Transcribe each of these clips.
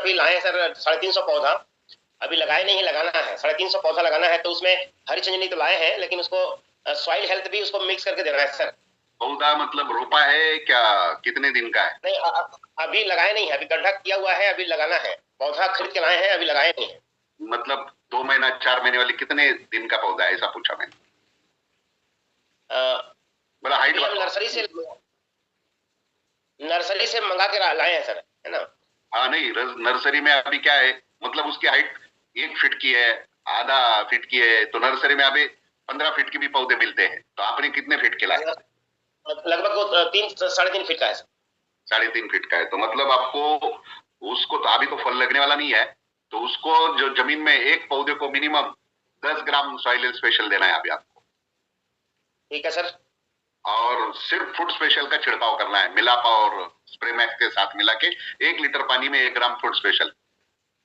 अभी लाए हैं सर 350 पौधा, अभी लगाए नहीं है, लगाना है। 350 पौधा लगाना है, तो उसमें हरी चंदनी तो लाए हैं, लेकिन उसको सॉइल हेल्थ भी उसको मिक्स करके देना है सर। पौधा मतलब रोपा है क्या, कितने दिन का है? नहीं, अभी लगाए नहीं है, अभी गड्ढा किया हुआ है, अभी लगाना है। पौधा खरीद के लाए हैं, अभी लगाए नहीं है। मतलब 2 महीना 4 महीने वाली कितने दिन का पौधा है, ऐसा पूछा मैंने। बड़ा हाइट हम नर्सरी से मंगा के लाए हैं सर, है ना। हाँ नहीं, नर्सरी में अभी क्या है, मतलब उसकी हाइट 1 फीट की है, आधा फीट की है, तो नर्सरी में अभी 15 फीट के भी पौधे मिलते हैं। तो आपने कितने फीट के लाए? लगभग वो 3-3.5 फीट का है सर। 3.5 फीट का है, तो मतलब आपको उसको तो अभी तो फल लगने वाला नहीं है, तो उसको जो जमीन में एक पौधे को मिनिमम 10 ग्राम सॉइल स्पेशल देना है अभी आपको। ठीक है सर। और सिर्फ फूड स्पेशल का छिड़काव करना है, मिलाप और स्प्रे मैक्स के साथ मिला के 1 लीटर पानी में 1 ग्राम फूड स्पेशल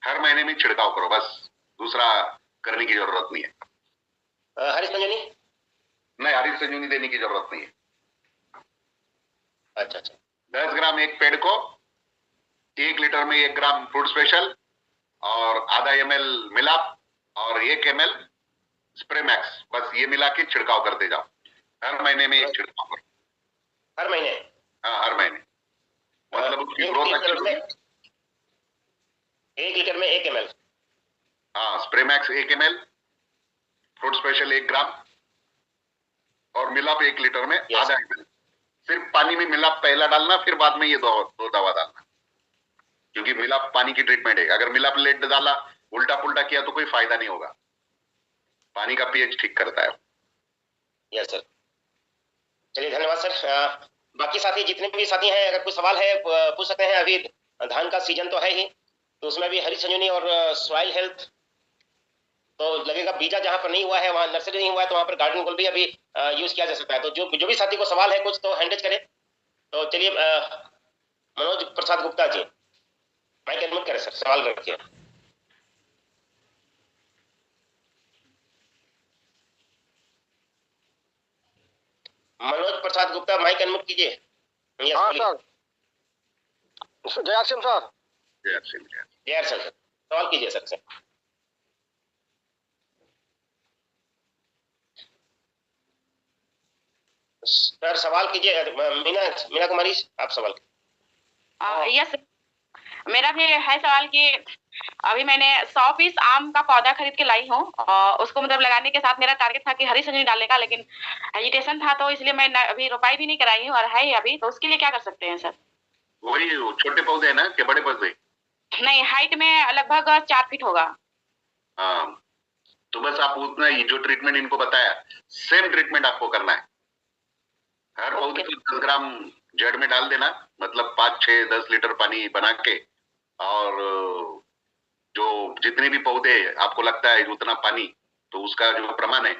हर महीने में छिड़काव करो, बस दूसरा करने की जरूरत नहीं है। हरी संजीवनी नहीं, हरी संजीवनी देने की जरूरत नहीं है। अच्छा अच्छा। 10 ग्राम एक पेड़ को, 1 लीटर में 1 ग्राम फूड स्पेशल और आधा ml मिलाप और 1 ml स्प्रे मैक्स, बस ये मिला के छिड़काव करते जाओ। हर महीने में एक छिड़काव करो। हर महीने? हाँ, हर महीने, मतलब उसकी ग्रोथ अच्छी होगी। 1 लीटर में 1 ml। हाँ, spray max 1 ml, fruit special 1 ग्राम और मिलाप 1 लीटर में आधा ml। सिर्फ पानी में मिलाप पहला डालना, फिर बाद में ये दो दवा डालना, क्योंकि मिलाप पानी की ट्रीटमेंट है। अगर मिलाप लेट डाला, उल्टा पुल्टा किया तो कोई फायदा नहीं होगा। पानी का पीएच ठीक करता है। यस सर, चलिए धन्यवाद सर। बाकी साथी जितने भी साथी हैं, अगर कोई सवाल है पूछ सकते हैं। अभी धान का सीजन तो है ही, तो उसमें भी हरी संजीवनी और सॉइल हेल्थ तो लगेगा। बीजा जहां पर नहीं हुआ है, वहां नर्सरी नहीं हुआ है, तो वहां पर गार्डन गोल्ड भी अभी यूज किया जा सकता है। तो जो भी साथी को सवाल है कुछ, तो हैंडरेज करें। तो चलिए मनोज प्रसाद गुप्ता जी, माइक अनम्यूट करें सर, सवाल रखिए। मनोज प्रसाद गुप्ता, माइक अनम्यूट कीजिए। हाँ सर, जय सिंह सर। जय सिंह। जय सर, सवाल कीजिए सर से। सर सवाल कीजिए। मीना कुमारी, आप सवाल कीजिए। यस, मेरा भी है सवाल कि अभी मैंने 100 पीस आम का पौधा खरीद के लाई हूँ, और उसको मतलब लगाने के साथ मेरा टारगेट था कि हरी सब्जी डालने का, लेकिन हेजिटेशन था, तो इसलिए मैं अभी रोपाई भी नहीं कराई हूँ और है ही अभी। तो उसके लिए क्या कर सकते हैं सर? वही छोटे पौधे है ना कि बड़े पौधे? नहीं, हाइट में लगभग 4 फीट होगा। हाँ, तो बस आप उतना ही जो ट्रीटमेंट इनको बताया, सेम ट्रीटमेंट आपको करना है। हर पौधे को 10 ग्राम जड़ में डाल देना, मतलब 5, 6, 10 लीटर पानी बना के, और जो जितने भी पौधे आपको लगता है उतना पानी, तो उसका जो प्रमाण है,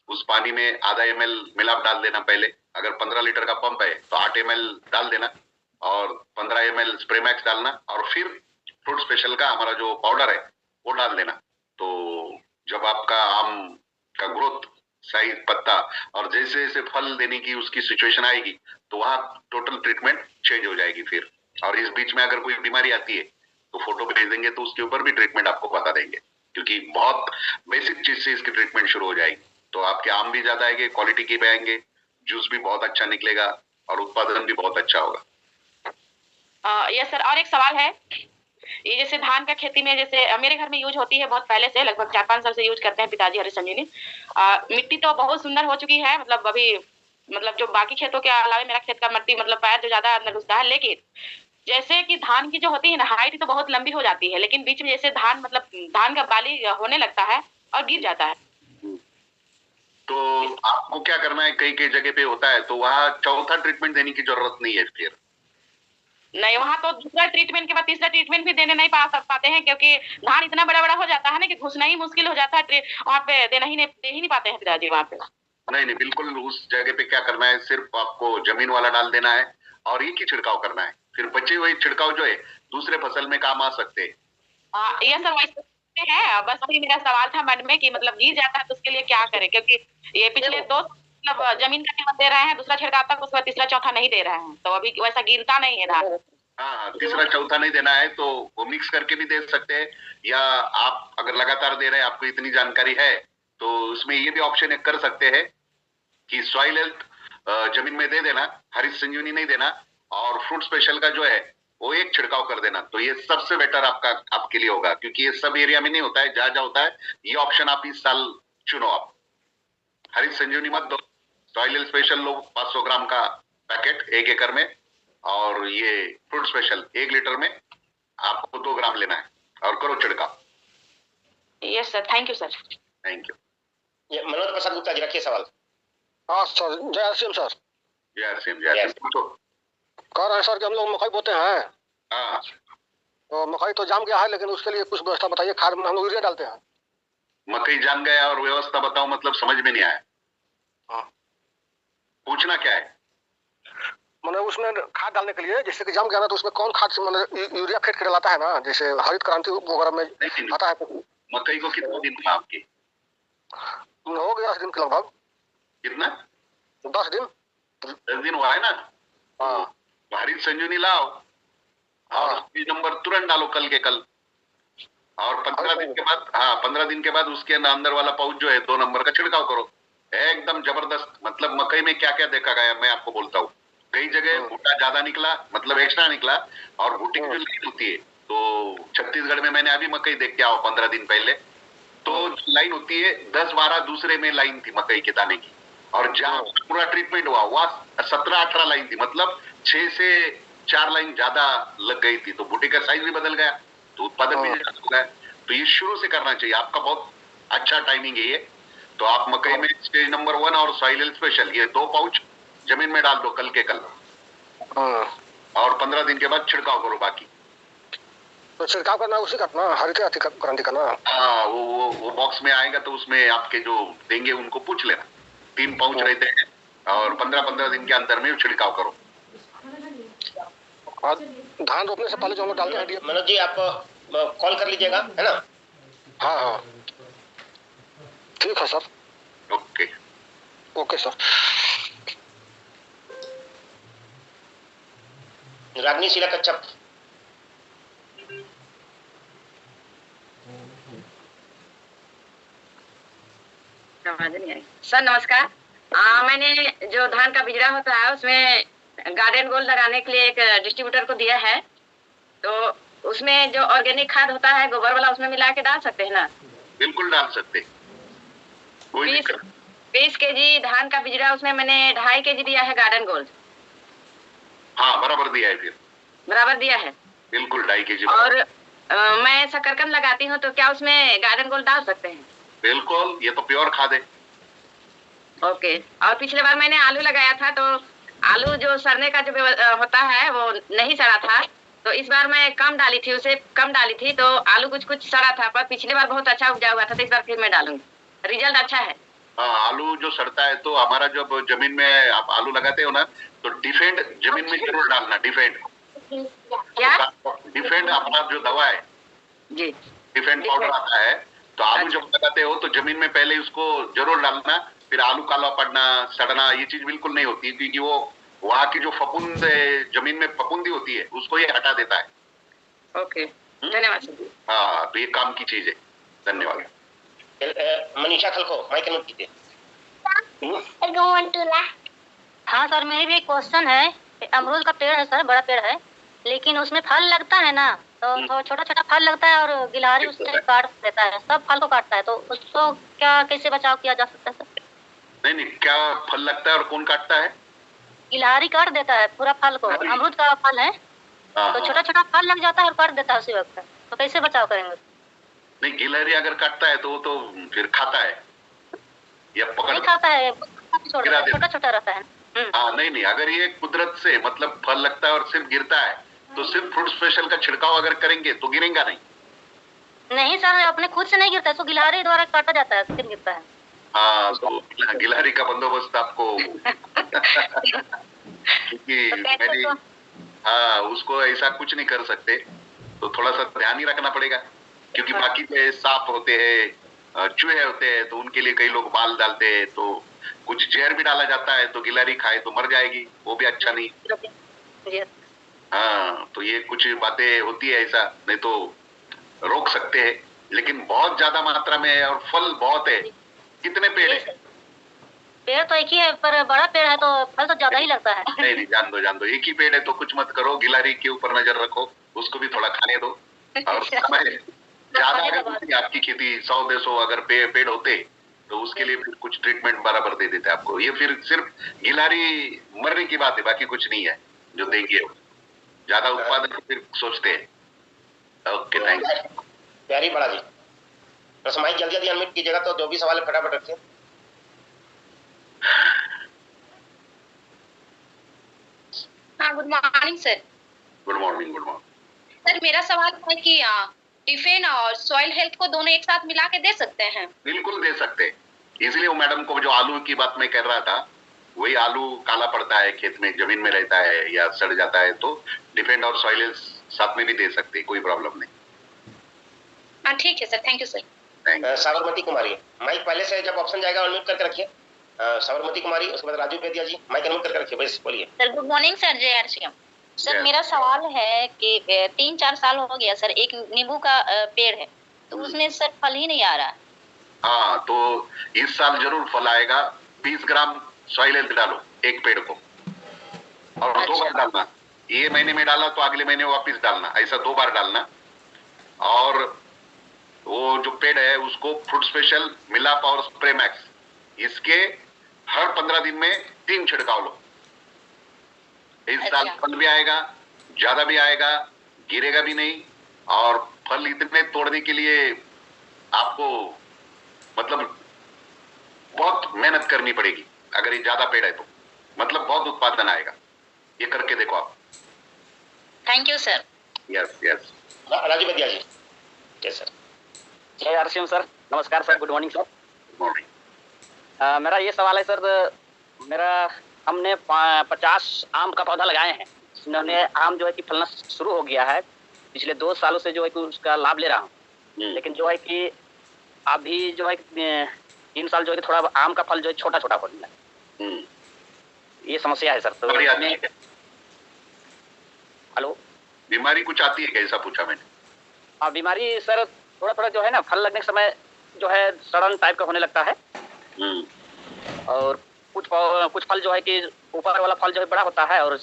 उस पानी में आधा ml मिलाप डाल देना पहले। अगर 15 लीटर का पंप है तो 8 ml डाल देना, और 15 ml स्प्रे मैक्स डालना, और फिर फ्रूट स्पेशल का हमारा जो पाउडर है वो डाल देना। तो जब आपका आम का ग्रोथ, साइज, पत्ता और जैसे जैसे फल देने की उसकी सिचुएशन आएगी, तो वहां टोटल ट्रीटमेंट चेंज हो जाएगी फिर। और इस बीच में अगर कोई बीमारी आती है तो फोटो भेज देंगे, तो उसके ऊपर भी ट्रीटमेंट आपको बता देंगे, क्योंकि बहुत बेसिक चीज से इसकी ट्रीटमेंट शुरू हो जाएगी। तो आपके आम भी ज्यादा आएंगे, क्वालिटी के भी आएंगे, जूस भी बहुत अच्छा निकलेगा और उत्पादन भी बहुत अच्छा होगा। यस सर, और एक सवाल है, ये जैसे धान का खेती में, जैसे मेरे घर में यूज होती है बहुत पहले से, लगभग 4-5 साल से यूज करते हैं पिताजी हरी संजीवनी। मिट्टी तो बहुत सुंदर हो चुकी है, मतलब अभी मतलब जो बाकी खेतों के अलावा मेरा खेत का मिट्टी मतलब पैर जो ज्यादा अंदर घुसता है, लेकिन जैसे कि धान की जो होती है ना, हाइट तो बहुत लंबी हो जाती है, लेकिन बीच में जैसे धान मतलब धान का बाली होने लगता है और गिर जाता है। तो आपको क्या करना है, कई कई जगह पे होता है, तो वहां चौथा ट्रीटमेंट देने की जरूरत नहीं है फिर। नहीं, वहां तो दूसरा ट्रीटमेंट के बाद तीसरा ट्रीटमेंट भी देने नहीं पाते हैं, क्योंकि धान इतना बड़ा बड़ा हो जाता है ना कि घुसना ही मुश्किल हो जाता है। वहाँ पे दे ही नहीं पाते हैं पिताजी वहाँ पे। नहीं, बिल्कुल उस जगह पे क्या करना है, सिर्फ आपको जमीन वाला डाल देना है और एक ही छिड़काव करना है। फिर बचे हुए छिड़काव जो है दूसरे फसल में काम आ सकते हैं। ये सर वैसे है, बस वही मेरा सवाल था मन में कि मतलब गिर जाता है तो उसके लिए क्या करें, क्योंकि ये पिछले 2 मतलब जमीन का केवल दे रहे हैं, दूसरा छिड़काव तक, उसके बाद तीसरा चौथा नहीं दे रहे हैं, तो अभी वैसा गिरता नहीं है धान। हाँ हाँ, तीसरा चौथा नहीं देना है तो वो मिक्स करके भी दे सकते हैं, या आप अगर लगातार दे रहे हैं, आपको इतनी जानकारी है तो उसमें ये भी ऑप्शन एक कर सकते हैं कि सॉइल हेल्थ जमीन में दे देना, हरित संजीवनी नहीं देना, और फ्रूट स्पेशल का जो है वो एक छिड़काव कर देना। तो ये सबसे बेटर आपके लिए होगा, क्योंकि ये सब एरिया में नहीं होता है, जहां जहां होता है। ये ऑप्शन आप इस साल चुनो। आप हरित संजीवनी मत दो, सॉइल हेल्थ स्पेशल लो 500 ग्राम का पैकेट 1 एकड़ में, और ये फ्रूट स्पेशल 1 लीटर में आपको 2 ग्राम लेना है, और करो छिड़काव। Yes sir, thank you sir. Thank you. ये मनोज प्रसाद गुप्ता जी, रखिए सवाल। हाँ सर, जय सिंह सर। जय सिंह, जय सिंह। पूछो। कह रहे हैं सर कि हम लोग मकई बोते हैं, हाँ, तो मकई तो जाम गया है, लेकिन उसके लिए कुछ व्यवस्था बताइए। खाद में हम लोग यूरिया डालते हैं। मकई जान गया और व्यवस्था बताओ, मतलब समझ में नहीं आया। हाँ, पूछना क्या है? मैंने उसमें खाद डालने के लिए, जैसे कि जाम गया ना, तो उसमें कौन खाद से मैंने यूरिया फेंट के डालता है ना, जैसे हरित क्रांति वगैरह में नहीं, आता है। मकई को कितना दिन हुआ आपकी? हो गया 10 दिन के लगभग। कितना? 10 दिन। 10 दिन हुआ है ना? हाँ, हरित संजीवनी लाओ और बीज नंबर तुरंत डालो कल के कल, और 15 दिन के बाद, हाँ 15 दिन के बाद उसके अंदर वाला पाउच जो है 2 नंबर का छिड़काव करो। एकदम जबरदस्त। मतलब मकई में क्या क्या देखा गया मैं आपको बोलता हूँ। कई जगह भुट्टा ज्यादा निकला, मतलब एक्स्ट्रा निकला, और भुट्टे की जो लाइन होती है, तो छत्तीसगढ़ में मैंने अभी मकई देख के आओ 15 दिन पहले, तो लाइन होती है 10-12 दूसरे में लाइन थी मकई के दाने की, और जहां पूरा ट्रीटमेंट हुआ वहां 17-18 लाइन थी, मतलब 6 से 4 लाइन ज्यादा लग गई थी। तो भुट्टे का साइज भी बदल गया, तो उत्पादन भी ज्यादा हो गया। तो ये शुरू से करना चाहिए, आपका बहुत अच्छा टाइमिंग है ये। तो आप मकई में स्टेज नंबर 1 और सॉइल हेल्थ स्पेशल ये 2 पाउच जमीन में डाल दो कल के कल, और 15 दिन के बाद छिड़काव करो बाकी। तो छिड़काव करना उसी का ना, हरित क्रांति का ना? हाँ, वो बॉक्स में आएगा, तो उसमें आपके जो देंगे उनको पूछ लेना। 3 पाउच रहते हैं, और 15-15 दिन के अंदर में छिड़काव करो। और धान रोपने से पहले जो हम लोग डालते हैं। मनोज जी, आप कॉल कर लीजिएगा, है ना? हाँ हाँ, ठीक है sir. Okay okay sir. Ragini Sheela Kachhap. Sir नमस्कार। मैंने जो धान का बिजड़ा होता है उसमें गार्डन गोल्ड लगाने के लिए एक डिस्ट्रीब्यूटर को दिया है, तो उसमें जो ऑर्गेनिक खाद होता है गोबर वाला, उसमें मिला के डाल सकते हैं ना? बिल्कुल डाल सकते, कोई 20 केजी धान का बिजड़ा, उसमें मैंने 2.5 केजी दिया है गार्डन गोल्ड। हाँ, बराबर दिया है, फिर बराबर दिया है, बिल्कुल 2.5 केजी। और मैं शकरकंद लगाती हूँ, तो क्या उसमें गार्डन गोल्ड डाल सकते हैं? बिल्कुल, ये तो प्योर खाद है। ओके। और पिछले बार मैंने आलू लगाया था, तो आलू जो सड़ने का जो होता है वो नहीं सड़ा था, तो इस बार मैं कम डाली थी, उसे कम डाली थी, तो आलू कुछ सड़ा था, पर पिछले बार बहुत अच्छा उपजा हुआ था, तो इस बार फिर मैं डालूंगी। रिजल्ट अच्छा है। हाँ, आलू जो सड़ता है, तो हमारा जब जमीन में आप आलू लगाते हो ना, तो डिफेंड जमीन में जरूर डालना। डिफेंड क्या? डिफेंड अपना जो दवा है जी, डिफेंड पाउडर आता है, तो आलू जब लगाते हो तो जमीन में पहले उसको जरूर डालना। फिर आलू काला पड़ना, सड़ना, ये चीज बिल्कुल नहीं होती, क्योंकि वो वहाँ की जो फफूंद जमीन में फफूंदी होती है उसको ये हटा देता है। ओके, धन्यवाद। हाँ, तो ये काम की चीज है। धन्यवाद। मनीषा खलको, माइक नोट कीजिए। हाँ सर, मेरी भी एक क्वेश्चन है। अमरूद का पेड़ है सर, बड़ा पेड़ है, लेकिन उसमें फल लगता है ना, तो छोटा छोटा फल लगता है, और गिलहरी उससे काट देता है, सब फल को काटता है, तो उसको क्या कैसे बचाव किया जा सकता है सर? नहीं, क्या फल लगता है और कौन काटता है? गिलहरी काट देता है पूरा फल को। अमरूद का फल है, तो छोटा छोटा फल लग जाता है और काट देता है उसी वक्त, तो कैसे बचाव करेंगे? नहीं, गिलहरी अगर काटता है तो वो तो फिर खाता है या पकड़ खाता है, छोटा छोटा रहता है। हाँ, नहीं, अगर ये कुदरत से मतलब फल लगता है और सिर्फ गिरता है, तो सिर्फ फ्रूट स्पेशल का छिड़काव अगर करेंगे तो गिरेगा नहीं। नहीं सर, अपने खुद से नहीं गिरता है, तो गिलहरी द्वारा काटा जाता है, फिर गिरता है। हाँ, तो गिलहरी का बंदोबस्त आपको क्योंकि मेरी हाँ, उसको ऐसा कुछ नहीं कर सकते, तो थोड़ा सा ध्यान ही रखना पड़ेगा, क्योंकि बाकी पे सांप होते हैं, चूहे होते हैं, तो उनके लिए कई लोग बाल डालते हैं, तो कुछ जहर भी डाला जाता है, तो गिलहरी खाए तो मर जाएगी, वो भी अच्छा नहीं। हाँ, तो ये कुछ बातें होती है ऐसा, नहीं तो रोक सकते हैं, लेकिन बहुत ज्यादा मात्रा में है और फल बहुत है। कितने पेड़ है? पेड़ तो एक ही है, पर बड़ा पेड़ है तो फल तो ज्यादा ही लगता है। नहीं, जान दो, एक ही पेड़ है तो कुछ मत करो, गिलारी के ऊपर नजर रखो, उसको भी थोड़ा खाने दो। और समय ज्यादा है आपकी खेती 100-150 अगर पेड़ होते तो उसके लिए फिर कुछ ट्रीटमेंट बराबर दे देते आपको। ये फिर सिर्फ गिलारी मरने की बात है, बाकी कुछ नहीं है जो देंगे। ज्यादा उत्पादन फिर सोचते हैं। Okay, thank you. प्यारी बड़ा जी, बस माइक जल्दी जल्दी अनम्यूट कीजिएगा, तो जो भी सवाल है फटाफट रखिए। हाँ, good morning sir. Good morning. Sir मेरा सवाल है कि टिफिन और सॉइल हेल्थ को दोनों एक साथ मिला के दे सकते हैं? बिल्कुल दे सकते हैं। इसलिए वो मैडम को जो आलू की बात मैं कर रहा था, वही आलू काला पड़ता है खेत में, जमीन में रहता है या सड़ जाता है, तो डिफेंड और सॉइल साथ में भी दे सकते हैं, कोई प्रॉब्लम नहीं। हाँ ठीक है sir, thank you sir. Sabarmati Kumari, mic पहले से जब ऑप्शन जाएगा अनम्यूट करके रखिए। साबरमती कुमारी, उसके बाद राजू पेदिया जी, माइक अनम्यूट करके रखिए, बस बोलिए। सर गुड मॉर्निंग सर, जय आरसीएम। Sir Yes. मेरा सवाल है कि 3-4 साल हो गया सर, एक नींबू का पेड़ है तो उसमें सर फल ही नहीं आ रहा है। हाँ, तो इस साल जरूर फल आएगा। 20 ग्राम सॉइल हेल्थ डालो एक पेड़ को, और 2 बार डालना। ये महीने में डाला तो अगले महीने वापस डालना, ऐसा 2 बार डालना। और वो जो पेड़ है उसको फ्रूट स्पेशल, मिलाप और स्प्रे मैक्स, इसके हर 15 दिन में 3 छिड़काव लो। इस साल फल भी आएगा, ज्यादा भी आएगा, गिरेगा भी नहीं, और फल इतने तोड़ने के लिए आपको मतलब बहुत मेहनत करनी पड़ेगी। अगर ये ज्यादा पेड़ है तो मतलब बहुत उत्पादन आएगा। ये करके देखो आप। Thank you sir. Yes. Raju Pediya ji. Yes sir. जय आरसीएम सर, नमस्कार sir, good morning sir. Good morning. मेरा ये सवाल है सर, हमने 50 आम का पौधा लगाए हैं, उन्होंने आम जो है कि फलना शुरू हो गया है। पिछले 2 सालों से जो है कि उसका लाभ ले रहा हूँ, लेकिन जो है कि अभी जो है 3 साल जो है कि थोड़ा आम का फल जो है छोटा छोटा होने लगा। ये समस्या है सर। तो हेलो, बीमारी कुछ आती है कैसा पूछा मैंने? बीमारी सर थोड़ा थोड़ा जो है ना, फल लगने के समय जो है सड़न टाइप का होने लगता है, और कुछ फल जो है कि ऊपर वाला फल जो है बड़ा होता है और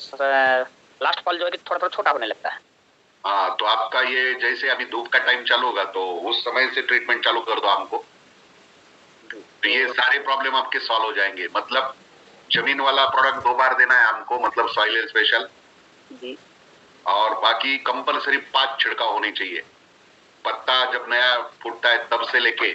लास्ट फल जो है कि थोड़ा थोड़ा छोटा होने लगता है। हाँ, तो आपका ये जैसे अभी धूप का टाइम चालू होगा तो उस समय से ट्रीटमेंट चालू कर दो आम को, तो ये सारे प्रॉब्लम आपके सॉल्व हो जाएंगे। मतलब जमीन वाला प्रोडक्ट 2 बार देना है आम को, मतलब सॉइल स्पेशल, और बाकी कंपलसरी 5 छिड़काव होने चाहिए। पत्ता जब नया फूटता है तब से लेके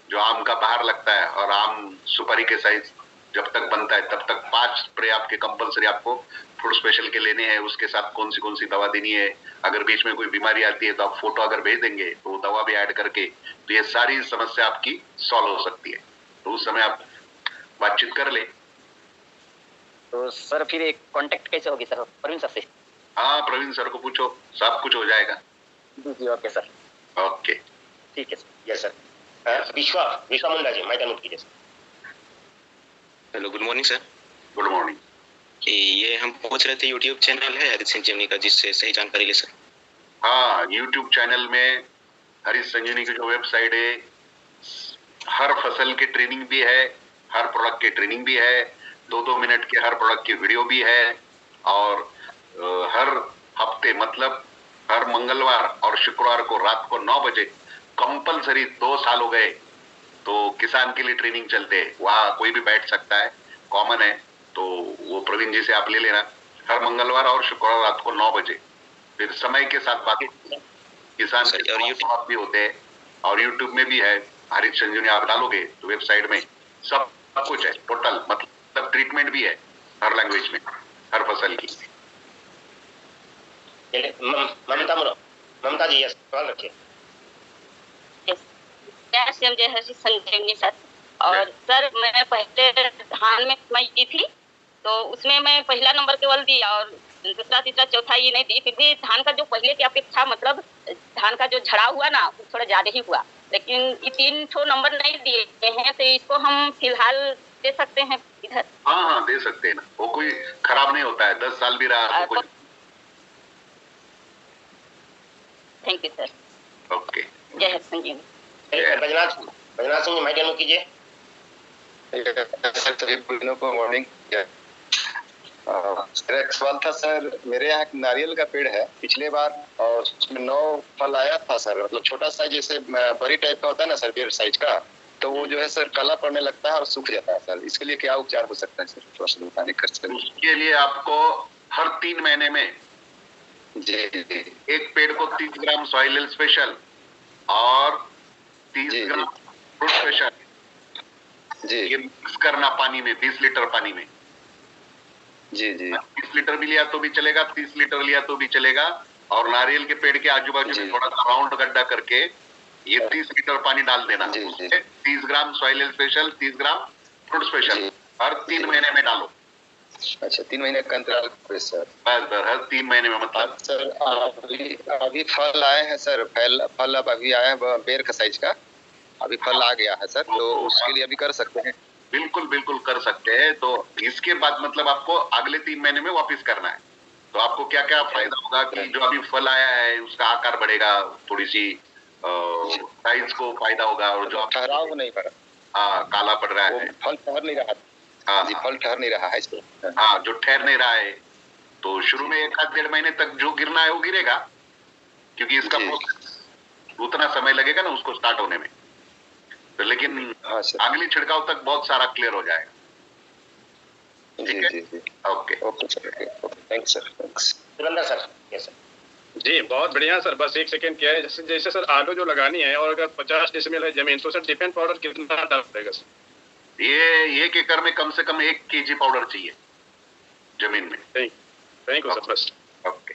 जो आम का बाहर लगता है और आम सुपारी के साइज जब तक बनता है तब तक 5 स्प्रे आपके कंपलसरी आपको फ्रूट स्पेशल के लेने हैं। उसके साथ कौन सी दवा देनी है, अगर बीच में कोई बीमारी आती है तो आप फोटो अगर भेज देंगे तो वो दवा भी ऐड करके, तो ये सारी समस्या आपकी सॉल्व हो सकती है। तो उस समय आप बातचीत कर ले। तो सर फिर एक कांटेक्ट कैसे होगी सर, प्रवीण सर से? हाँ, प्रवीण सर को पूछो, सब कुछ हो जाएगा। जी ओके सर। ओके, ठीक है सर। Yes sir. विश्वा मुंडा जी, माइक अनम्यूट कीजिए। Hello, good morning sir. Good morning. ये हम पूछ रहे थे, यूट्यूब चैनल है हरीश संजीवनी का जिससे सही जानकारी ले सर? हाँ, यूट्यूब चैनल में हरीश संजीवनी की जो वेबसाइट है, हर फसल की ट्रेनिंग भी है, हर प्रोडक्ट की ट्रेनिंग भी है, 2-2 मिनट के हर प्रोडक्ट की वीडियो भी है, और हर हफ्ते मतलब हर मंगलवार और शुक्रवार को रात को 9 बजे कंपलसरी 2 साल हो गए तो किसान के लिए ट्रेनिंग चलते हैं। वहाँ कोई भी बैठ सकता है, कॉमन है, तो वो प्रवीण जी से आप ले लेना। हर मंगलवार और शुक्रवार रात को 9 बजे, फिर समय के साथ बात किसान के भी होते हैं, और यूट्यूब में भी है हरीश संजीवनी। आप डालोगे तो वेबसाइट में सब कुछ है, टोटल मतलब ट्रीटमेंट भी है हर लैंग्वेज में, हर फसल की। ममता जी, यस, सवाल रखिए। जय हरीश संजीवनी सर। और सर मैं पहले धान में कमाई की थी, तो उसमें मैं पहला नंबर केवल दिया और दूसरा तीसरा चौथा ये नहीं दी। फिर भी धान का जो पहले की अपेक्षा मतलब धान का जो झड़ा हुआ ना वो थोड़ा ज्यादा ही हुआ, लेकिन ये 3 ठो नंबर नहीं दिए हैं, तो इसको हम फिलहाल दे सकते हैं इधर? हाँ, दे सकते हैं ना, वो कोई खराब नहीं होता है। 10 साल भी रहा तो कोई थैंक यू सर। ओके, जय हरि संजीवनी। बैजनाथ सिंह माइक अनम्यूट कीजिए। सभी बहनों को मॉर्निंग। सर एक सवाल था सर, मेरे यहाँ एक नारियल का पेड़ है पिछले बार, और उसमें 9 फल आया था सर, मतलब छोटा सा जैसे बड़ी टाइप का होता है ना सर, बेर साइज का, तो वो जो है सर काला पड़ने लगता है और सूख जाता है सर, इसके लिए क्या उपचार हो सकता है सर, थोड़ा सा बताने कर सर। उसके लिए आपको हर 3 महीने में जी एक पेड़ को 30 ग्राम सॉइल हेल्थ स्पेशल और 30 ग्राम फ्रूट स्पेशल जी ये मिक्स करना पानी में, 20 लीटर पानी में। जी जी 20 लीटर भी लिया तो भी चलेगा, 30 लीटर लिया तो भी चलेगा। और नारियल के पेड़ के आजू बाजू में थोड़ा सा राउंड गड्ढा करके ये 30 लीटर पानी डाल देना। 30 ग्राम सॉइल हेल्थ स्पेशल, 30 ग्राम फ्रूट स्पेशल हर 3 महीने में डालो। अच्छा, 3 महीने का अंतराल पे सर? बस हर 3 महीने में। मतलब सर अभी फल आए हैं सर, फल अब अभी आया है बेर का साइज का, अभी फल आ गया है सर, तो उसके लिए अभी कर सकते हैं? बिल्कुल बिल्कुल कर सकते हैं। तो इसके बाद मतलब आपको अगले 3 महीने में वापस करना है। तो आपको क्या क्या फायदा होगा कि जो अभी फल आया है उसका आकार बढ़ेगा, थोड़ी सी साइज को फायदा होगा, और जो ठहराव नहीं पड़ा, हाँ काला पड़ रहा है, फल ठहर नहीं रहा। हाँ जी, फल ठहर नहीं रहा है इसमें। हाँ, जो ठहर नहीं रहा है, तो शुरू में 1-1.5 महीने तक जो गिरना है वो गिरेगा, क्योंकि इसका उतना समय लगेगा ना उसको स्टार्ट होने में। तो लेकिन अगली छिड़काव तक बहुत सारा क्लियर हो जाएगा। जी जी जी okay okay sir, thanks sir, thanks. Surendra sir. Yes sir. जी बहुत बढ़िया सर। बस एक सेकंड क्या है, जैसे सर आलू जो लगानी है और अगर 50 डेसिमल है जमीन, तो सर डिफेंस पाउडर कितना डालना पड़ेगा सर? ये 1 एकड़ में कम से कम 1 kg पाउडर चाहिए जमीन में। Thank you sir. बस ओके।